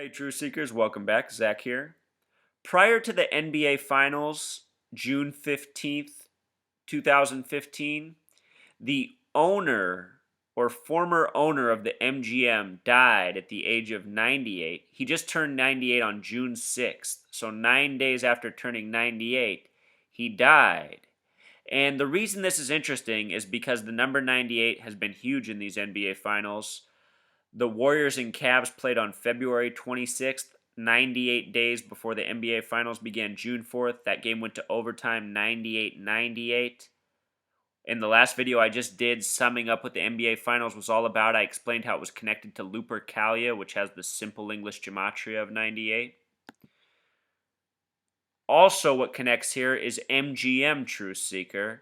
Hey, True Seekers, welcome back. Zach here. Prior to the NBA Finals, June 15th, 2015, the owner or former owner of the MGM died at the age of 98. He just turned 98 on June 6th, so 9 days after turning 98, he died. And the reason this is interesting is because the number 98 has been huge in these NBA Finals. The Warriors and Cavs played on February 26th, 98 days before the NBA Finals began June 4th. That game went to overtime 98-98. In the last video I just did, summing up what the NBA Finals was all about, I explained how it was connected to Lupercalia, which has the simple English gematria of 98. Also, what connects here is MGM, Truth Seeker.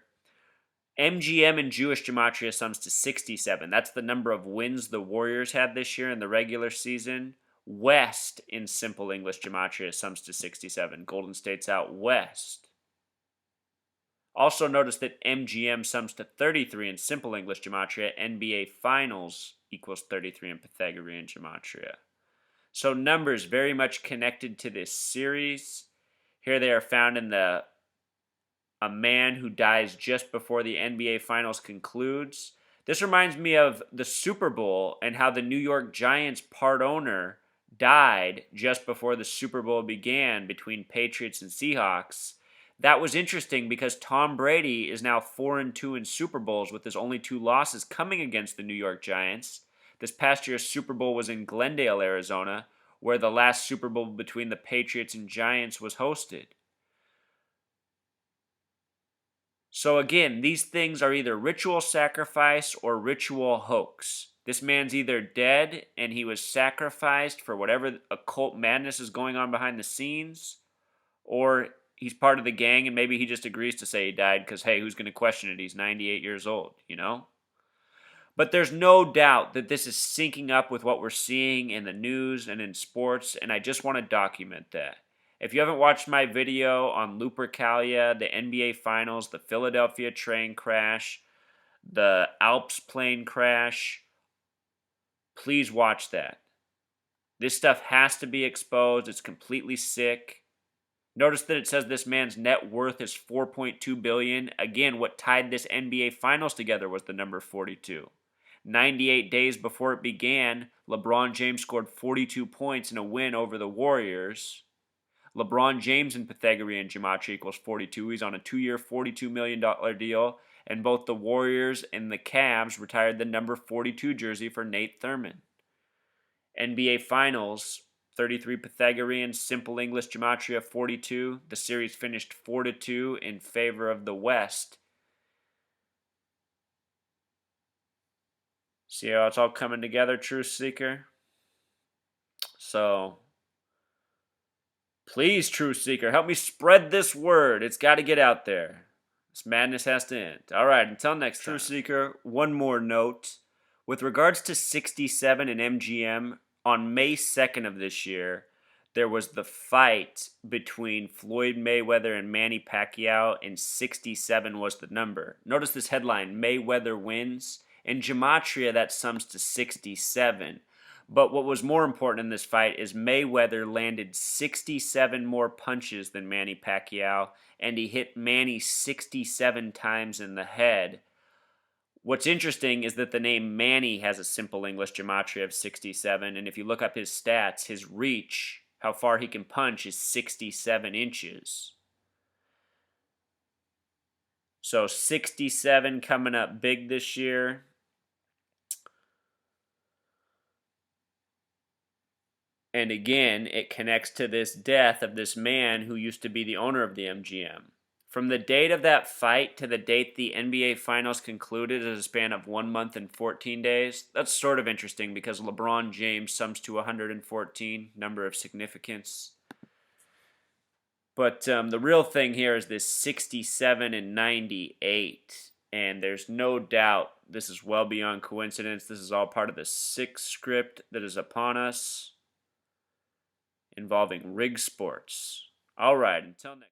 MGM in Jewish gematria sums to 67. That's the number of wins the Warriors had this year in the regular season. West in simple English gematria sums to 67. Golden State's out west. Also notice that MGM sums to 33 in simple English gematria. NBA Finals equals 33 in Pythagorean gematria. So numbers very much connected to this series. Here they are found in a man who dies just before the NBA Finals concludes. This reminds me of the Super Bowl and how the New York Giants part owner died just before the Super Bowl began between Patriots and Seahawks. That was interesting because Tom Brady is now 4-2 in Super Bowls with his only 2 losses coming against the New York Giants. This past year's Super Bowl was in Glendale, Arizona, where the last Super Bowl between the Patriots and Giants was hosted. So again, these things are either ritual sacrifice or ritual hoax. This man's either dead and he was sacrificed for whatever occult madness is going on behind the scenes, or he's part of the gang and maybe he just agrees to say he died because, hey, who's going to question it? He's 98 years old, you know? But there's no doubt that this is syncing up with what we're seeing in the news and in sports, and I just want to document that. If you haven't watched my video on Lupercalia, the NBA Finals, the Philadelphia train crash, the Alps plane crash, please watch that. This stuff has to be exposed. It's completely sick. Notice that it says this man's net worth is $4.2 billion. Again, what tied this NBA Finals together was the number 42. 98 days before it began, LeBron James scored 42 points in a win over the Warriors. LeBron James in Pythagorean gematria equals 42. He's on a 2-year, $42 million deal. And both the Warriors and the Cavs retired the number 42 jersey for Nate Thurmond. NBA Finals, 33 Pythagorean, simple English gematria 42. The series finished 4-2 in favor of the West. See how it's all coming together, Truth Seeker? So, please, Truth Seeker, help me spread this word. It's got to get out there. This madness has to end. All right, until next time. Truth Seeker, one more note. With regards to 67 and MGM, on May 2nd of this year, there was the fight between Floyd Mayweather and Manny Pacquiao, and 67 was the number. Notice this headline, Mayweather wins. In gematria, that sums to 67. But what was more important in this fight is Mayweather landed 67 more punches than Manny Pacquiao, and he hit Manny 67 times in the head. What's interesting is that the name Manny has a simple English gematria of 67, and if you look up his stats, his reach, how far he can punch, is 67 inches. So 67 coming up big this year. And again, it connects to this death of this man who used to be the owner of the MGM. From the date of that fight to the date the NBA Finals concluded is a span of 1 month and 14 days. That's sort of interesting because LeBron James sums to 114, number of significance. But the real thing here is this 67 and 98. And there's no doubt this is well beyond coincidence. This is all part of the sick script that is upon us, involving rig sports. All right, until next.